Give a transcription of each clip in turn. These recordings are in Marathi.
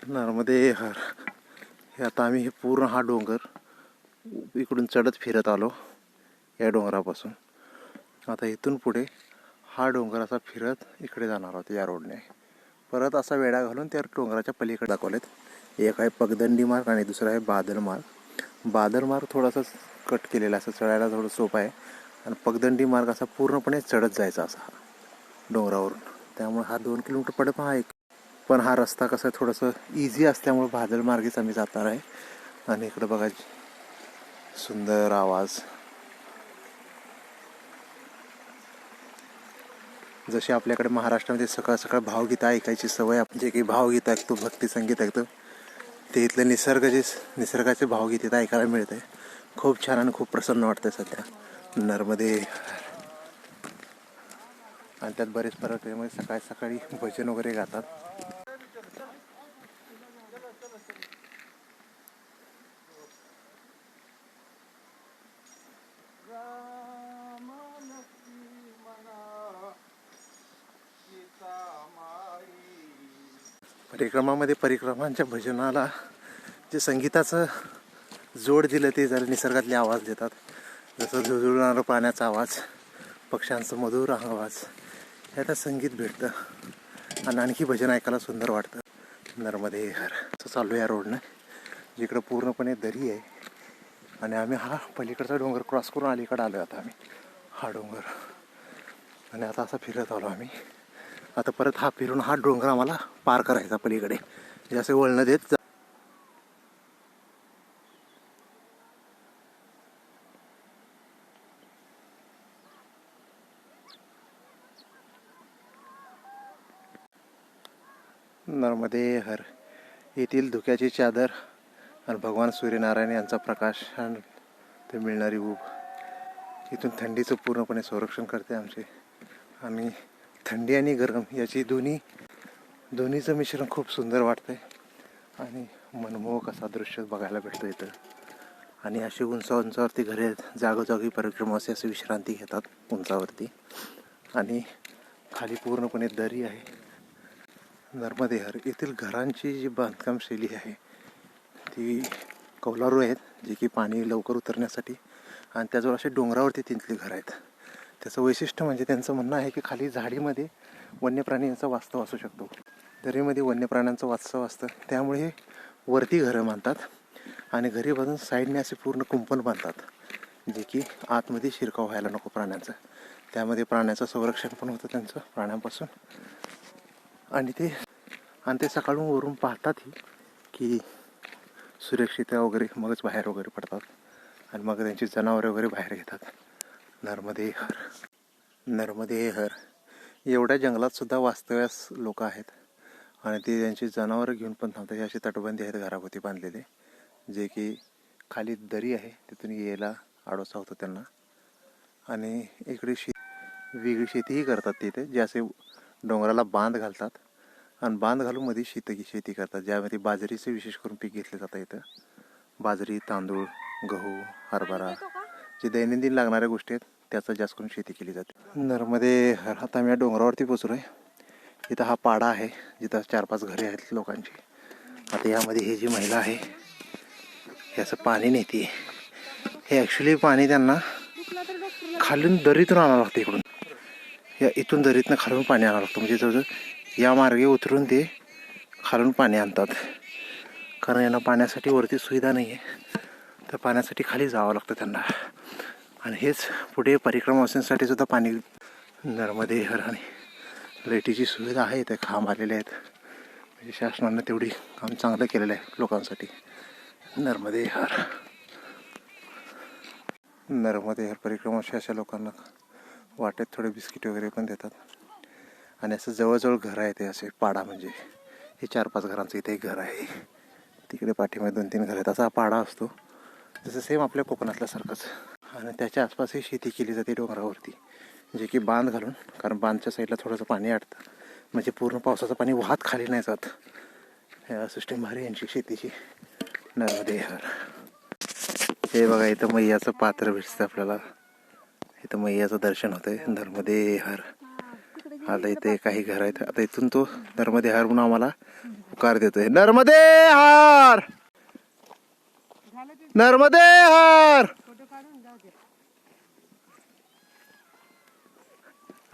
नर्मदे हर. हे आता आम्ही हे पूर्ण हा डोंगर इकडून चढत फिरत आलो या डोंगरापासून. आता इथून पुढे हा डोंगर असा फिरत इकडे जाणार आहोत या रोडने. परत असा वेढा घालून त्या डोंगराच्या पलीकडे दाखवलेत. एक आहे पगदंडी मार्ग आणि दुसरा आहे बादल मार्ग. बादल मार्ग थोडासा कट केलेला, असं चढायला थोडं सोपं आहे. आणि पगदंडी मार्ग असा पूर्णपणे चढत जायचा असा डोंगरावरून. त्यामुळे हा 2 किलोमीटर पडत हा एक. पण हा रस्ता कसा थोडंसं इझी असल्यामुळे बादल मार्गेच आम्ही जाणार आहे. आणि इकडं बघा सुंदर आवाज. जशी आपल्याकडे महाराष्ट्रामध्ये सकाळ सकाळ भावगीतं ऐकायची सवय, आपण जे काही भावगीत ऐकतो, भक्ती संगीत ऐकतो, ते इथलं निसर्गाचे भावगीत इथं ऐकायला मिळते. खूप छान आणि खूप प्रसन्न वाटतं सध्या. नर्मदे. आणि त्यात बरेच पर्यटक सकाळी सकाळी भजन वगैरे गातात. परिक्रमामध्ये परिक्रमांच्या भजनाला जे संगीताचं जोड दिलं ते जरा निसर्गातले आवाज देतात. जसं झुळझुळणारा पाण्याचा आवाज, पक्ष्यांचं मधुर आवाज, ह्याला संगीत भेटतं आणि आणखी भजन ऐकायला सुंदर वाटतं. नर्मदे हर. असं चालू आहे या रोडनं, जिकडं पूर्णपणे दरी आहे. आणि आम्ही हा पलीकडचा डोंगर क्रॉस करून अलीकडे आलो आता आम्ही हा डोंगर. आणि आता असा फिरत आलो आम्ही. आता परत हा फिरून हा डोंगर आम्हाला पार करायचा पलीकडे, जसे वळणं देत. नर्मदे हर. येथील धुक्याची चादर आणि भगवान सूर्यनारायण यांचा प्रकाश आणि ते मिळणारी ऊब इथून थंडीचं पूर्णपणे संरक्षण करते आमचे. आणि थंडी आणि गरम याची दोन्हीचं मिश्रण खूप सुंदर वाटतं आहे. आणि मनमोहक असा दृश्य बघायला भेटतं इथं. आणि अशी उंचावरती घरे आहेत, जागोजागी परिक्रमावासी असे विश्रांती घेतात उंचावरती. आणि खाली पूर्णपणे दरी आहे. नर्मदे हर येथील घरांची जी बांधकाम शैली आहे ती कौलारू आहेत, जे की पाणी लवकर उतरण्यासाठी. आणि त्याजवळ असे डोंगरावरती तिथली घरं आहेत. त्याचं वैशिष्ट्य म्हणजे त्यांचं म्हणणं आहे की खाली झाडीमध्ये वन्यप्राण्यांचा वास्तव असू शकतो, दरीमध्ये वन्यप्राण्यांचं वास्तव असतं. त्यामुळे वरती घरं बांधतात आणि घरी बांधून साईडने असे पूर्ण कुंपण बांधतात, जे की आतमध्ये शिरकाव व्हायला नको प्राण्यांचं. त्यामध्ये प्राण्याचं संरक्षण पण होतं त्यांचं प्राण्यांपासून. आणि ते सकाळून वरून पाहतातही की सुरक्षित वगैरे, मगच बाहेर वगैरे पडतात. आणि मग त्यांची जनावरे वगैरे बाहेर घेतात. नर्मदे हर. नर्मदे हर. एवढ्या जंगलात सुद्धा वास्तव्यास लोक आहेत आणि ते त्यांची जनावरं घेऊन पण थांबतात. अशी तटबंदी आहेत घराभोवती बांधलेले, जे की खाली दरी आहे, तिथून यायला आडोसा होतो त्यांना. आणि इकडे वेगळी शेतीही करतात तिथे, जे असे डोंगराला बांध घालतात आणि बांध घालून मध्ये शेती करतात, ज्यामध्ये बाजरीचे विशेष करून पीक घेतले जातं इथं. बाजरी, तांदूळ, गहू, हरभरा, जे दैनंदिन लागणाऱ्या गोष्टी आहेत त्याचं जास्त करून शेती केली जाते. नर्मदे हर. आता आम्ही या डोंगरावरती पोचलो आहे. इथं हा पाडा आहे, जिथं 4-5 घरे आहेत लोकांची. आता यामध्ये ही जी महिला आहे हे असं पाणी नेते. हे ॲक्च्युली पाणी त्यांना खालून दरीतून आणावं लागतं. इथून दरीतनं खालून पाणी आणावं लागतं. म्हणजे जवळजवळ या मार्गे उतरून ते खालून पाणी आणतात, कारण यांना पाण्यासाठी वरती सुविधा नाही आहे. तर पाण्यासाठी खाली जावं लागतं त्यांना. आणि हेच पुढे परिक्रमावासींसाठी सुद्धा पाणी. नर्मदे हर. आणि लाईटीची सुविधा आहे, ते खांब आलेले आहेत. म्हणजे शासनानं तेवढी काम चांगलं केलेलं आहे लोकांसाठी. नर्मदे हर. नर्मदे हर. परिक्रमावासी अशा लोकांना वाटेत थोडे बिस्किट वगैरे पण देतात. आणि असं जवळजवळ घरं आहे ते असे पाडा, म्हणजे हे 4-5 घरांचं इथे एक घर आहे, तिकडे पाठीमध्ये 2-3 घरं आहेत. असा हा पाडा असतो, जसं सेम आपल्या कोकणातल्यासारखंच. आणि त्याच्या आसपासही शेती केली जाते डोंगरावरती, जे की बांध घालून, कारण बांधच्या साईडला थोडंसं पाणी अडतं, म्हणजे पूर्ण पावसाचं पाणी वाहत खाली नाही जात. ह्या सिस्टीम भारी यांची शेतीची. नर्मदे हर. हे बघा इथं मैयाचं पात्र भेटतं आपल्याला. इथं मैयाचं दर्शन होतंय. नर्मदे हर. आता इथे काही घर आहेत. आता इथून तो नर्मदे हर म्हणून आम्हाला कार देतोय, नर्मदे हर, नर्मदे हर.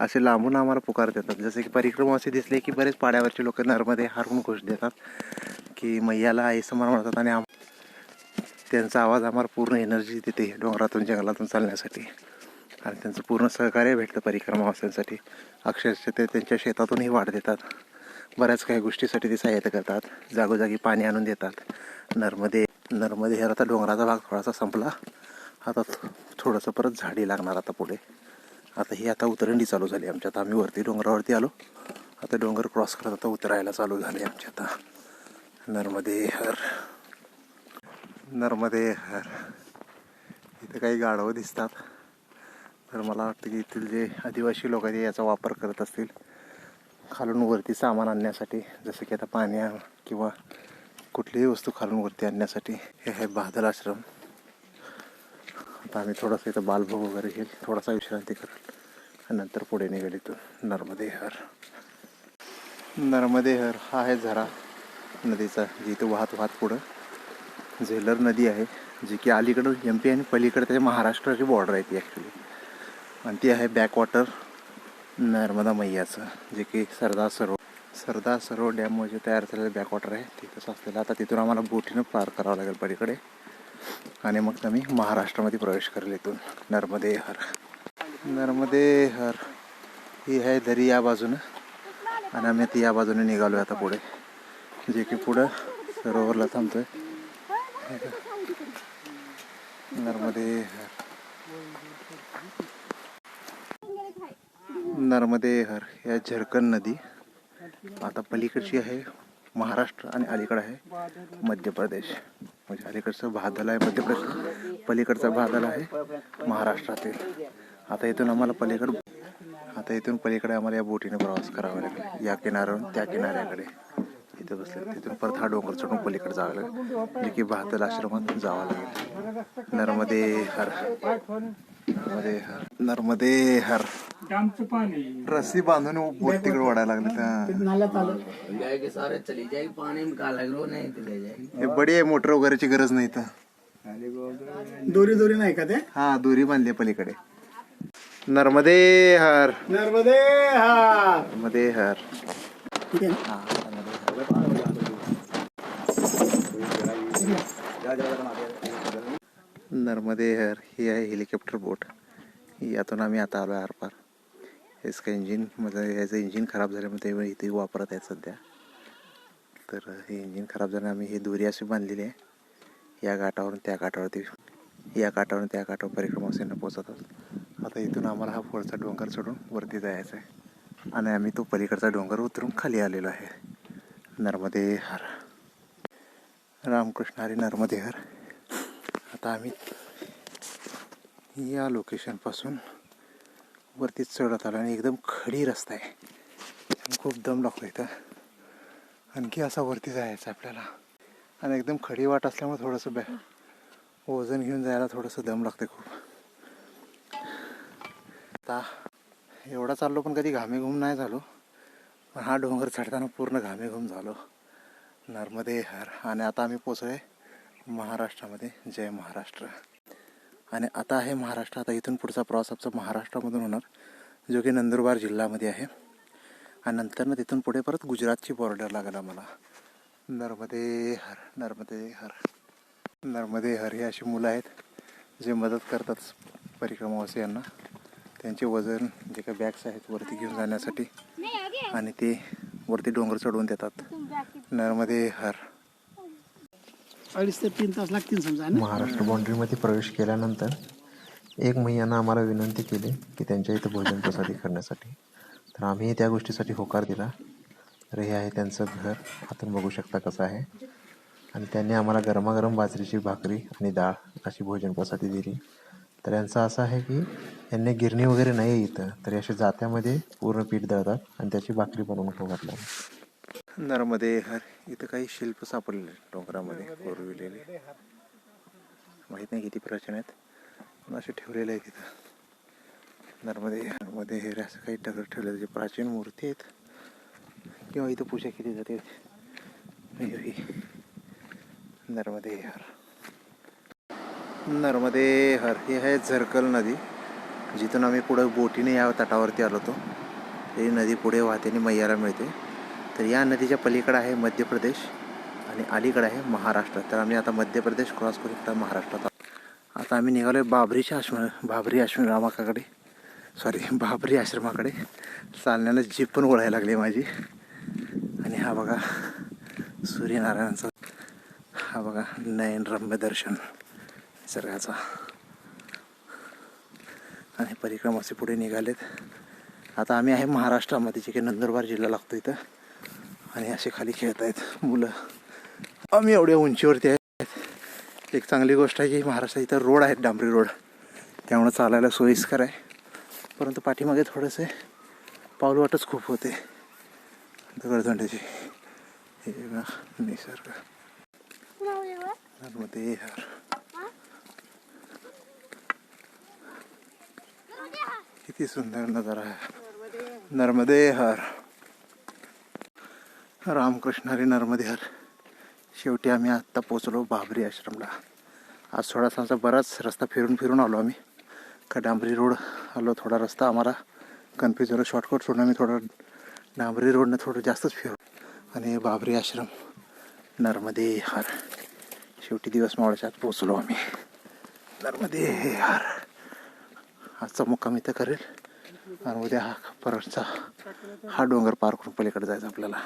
असे लांबून आम्हाला पुकार देतात. जसे की परिक्रमा असे दिसले की बरेच पाड्यावरचे लोक नर्मदे हर म्हणून घोष देतात की मैयाला आई समोर म्हणतात. आणि त्यांचा आवाज आम्हाला पूर्ण एनर्जी देते डोंगरातून जंगलातून चालण्यासाठी. आणि त्यांचं पूर्ण सहकार्य भेटतं परिक्रमावाल्यांसाठी. अक्षरशः ते त्यांच्या शेतातूनही वाढ देतात. बऱ्याच काही गोष्टीसाठी ते सहाय्यता करतात. जागोजागी पाणी आणून देतात. नर्मदे हर. आता डोंगराचा भाग थोडासा संपला. आता थोडंसं परत झाडी लागणार आता पुढे. आता ही आता उतरंडी चालू झाली आमच्यात. आम्ही वरती डोंगरावरती आलो. आता डोंगर क्रॉस करत आता उतरायला चालू झाले आमच्या आता. नर्मदे हर, नर्मदे हर. इथे काही गाढवं दिसतात. तर मला वाटतं की इथील जे आदिवासी लोक आहेत याचा वापर करत असतील खालून वरती सामान आणण्यासाठी. जसं की आता पाणी किंवा कुठलीही वस्तू खालून वरती आणण्यासाठी. हे आहे बादल आश्रम. आता आम्ही थोडंसं इथं बालभोग वगैरे घेईल, थोडासा विश्रांती करेल आणि नंतर पुढे निघेल इथून. नर्मदे हर, नर्मदे हर. हा आहे झरा नदीचा, जी इथं वाहत पुढं झेलर नदी आहे, जी की अलीकडं MP आणि पलीकडे त्याच्या महाराष्ट्राची बॉर्डर आहे ती ॲक्च्युली. आणि ती आहे बॅकवॉटर नर्मदा मैयाचं, जे की सरदार सरोवर डॅममुळे जे तयार झालेलं बॅकवॉटर आहे तिथंच असलेलं. आता तिथून आम्हाला बोटीनं पार करावं लागेल पलीकडे आणि मग आम्ही महाराष्ट्रामध्ये प्रवेश करेल इथून. नर्मदे हर, नर्मदे हर. ही आहे दरी या बाजूनं आणि आम्ही ती या बाजूने निघालो आता पुढे, जे की पुढं सरोवरला थांबतोय. नर्मदे हर, नर्मदे हर. या झरकन नदी आता पलीकडची आहे महाराष्ट्र आणि अलीकडं आहे मध्य प्रदेश. म्हणजे अलीकडचं बादल आहे मध्य प्रदेश, पलीकडचा बादल आहे महाराष्ट्रातील. आता इथून पलीकडे आम्हाला या बोटीने प्रवास करावा लागेल, या किनाऱ्यावरून त्या किनाऱ्याकडे. इथं बसले तिथून परत हा डोंगर चढून पलीकडे जावं लागेल, जे की बादल आश्रमात जावं लागेल. नर्मदे हर, नर्मदे हर, नर्मदे हर. रस्सी बांधून बोट तिकडे ओढायला लागले. हे बडी आहे, मोटर वगैरेची गरज नाही तर. दोरी नाही का ते? हा, दोरी बांधली पलीकडे. नर्मदे हर, नर्मदे हर, नर्मदे हर. नर्मदे हर ही आहे हेलिकॉप्टर बोट. यातून आम्ही आता आलो आरपार. इसका इंजिन याचं इंजिन खराब झाल्यामुळे ते इथे वापरत आहेत सध्या. तर हे इंजिन खराब झालं, आम्ही ही दोरी अशी बांधलेली आहे. या काठावरून त्या काठावर परिक्रमास्थळांना पोहोचत आहोत. आता इथून आम्हाला हा पुढचा डोंगर चढून वरती जायचा आहे आणि आम्ही तो पलीकडचा डोंगर उतरून खाली आलेलो आहे. नर्मदे हर, रामकृष्ण हरी. नर्मदे हर. आता आम्ही या लोकेशनपासून वरतीच चढत आलो आणि एकदम खडी रस्ता आहे, खूप दम लागतो इथं. आणखी असा वरती जायचं आपल्याला आणि एकदम खडी वाट असल्यामुळे थोडंसं वजन घेऊन जायला थोडंसं दम लागते खूप. आता एवढा चाललो पण कधी घामेघूम नाही झालो, पण हा डोंगर चढताना पूर्ण घामेघूम झालो. नर्मदे हर. आणि आता आम्ही पोचलोय महाराष्ट्रामध्ये. जय महाराष्ट्र. आणि आता आहे महाराष्ट्र. आता इथून पुढचा प्रवास आमचा महाराष्ट्रामधून होणार, जो की नंदुरबार जिल्ह्यामध्ये आहे. आणि नंतर ना तिथून पुढे परत गुजरातची बॉर्डर लागेल आम्हाला. नर्मदे हर, नर्मदे हर, नर्मदे हर. हे अशी मुलं आहेत जे मदत करतात परिक्रमावासियांना. त्यांचे वजन जे काही बॅग्स आहेत वरती घेऊन जाण्यासाठी, आणि ते वरती डोंगर चढवून देतात. नर्मदे हर. 2.5 ते 3 तास लागतील समजा. महाराष्ट्र बाउंड्रीमध्ये प्रवेश केल्यानंतर एक मैयानं आम्हाला विनंती केली की त्यांच्या इथं भोजन प्रसादी करण्यासाठी. तर आम्ही त्या गोष्टीसाठी होकार दिला. तर हे आहे त्यांचं घर, आपण बघू शकता कसं आहे. आणि त्यांनी आम्हाला गरमागरम बाजरीची भाकरी आणि डाळ अशी भोजन प्रसादी दिली. तर यांचं असं आहे की यांनी गिरणी वगैरे नाही आहे इथं, तर अशा जात्यामध्ये पूर्ण पीठ दळतात आणि त्याची भाकरी बनवून खाऊ घातला. नर्मदे हर. इथं काही शिल्प सापडलेले डोंगरामध्ये कोरविलेले, माहीत नाही किती प्राचीन आहेत पण असे ठेवलेले आहेत तिथं. नर्मदे हर असं काही दगड ठेवलेले जे प्राचीन मूर्ती आहेत किंवा इथं पूजा केली जाते नर्मदे हर. नर्मदे हर ही आहे झरकल नदी, जिथून आम्ही पुढे बोटीने या तटावरती आलो होतो. ही नदी पुढे वाहते आणि मैयाला मिळते. तर या नदीच्या पलीकडे आहे मध्य प्रदेश आणि अलीकडे आहे महाराष्ट्र. तर आम्ही आता मध्य प्रदेश क्रॉस करून आता महाराष्ट्रात. आता आम्ही निघालो आहे बाबरी आश्रमाकडे. चालण्याला जीप पण ओढायला लागली माझी. आणि हा बघा सूर्यनारायणाचा, हा बघा नयनरम्य दर्शन निसर्गाचा. आणि परिक्रमाचे पुढे निघालेत. आता आम्ही आहे महाराष्ट्रामध्ये, जे काही नंदुरबार जिल्हा लागतो इथं. आणि असे खाली खेळत आहेत मुलं. आम्ही एवढ्या उंचीवरती आहेत. एक चांगली गोष्ट आहे की महाराष्ट्रात इथं रोड आहेत, डांबरी रोड, त्यामुळं चालायला सोयीस्कर आहे. परंतु पाठीमागे थोडेसे पाऊलवाटच खूप होते दगडधंड्याची. हे बघा निसर्ग. नर्मदे हर. किती सुंदर नजारा आहे. नर्मदे हर. रामकृष्ण हरी नर्मदे हर. शेवटी आम्ही आत्ता पोचलो बाबरी आश्रमला. आज थोडासा आमचा बराच रस्ता फिरून आलो आम्ही. का डांबरी रोड आलो, थोडा रस्ता आम्हाला कन्फ्यूज झाला. शॉर्टकट सोडून आम्ही थोडं डांबरी रोडनं थोडं जास्तच फिरू. आणि बाबरी आश्रम नर्मदे हर. शेवटी दिवस मावळच्या आत पोचलो आम्ही. नर्मदे हर. आजचा मुक्काम इथं करेल आणि उद्या परतचा हा डोंगर पार करून पलीकडे जायचं आपल्याला.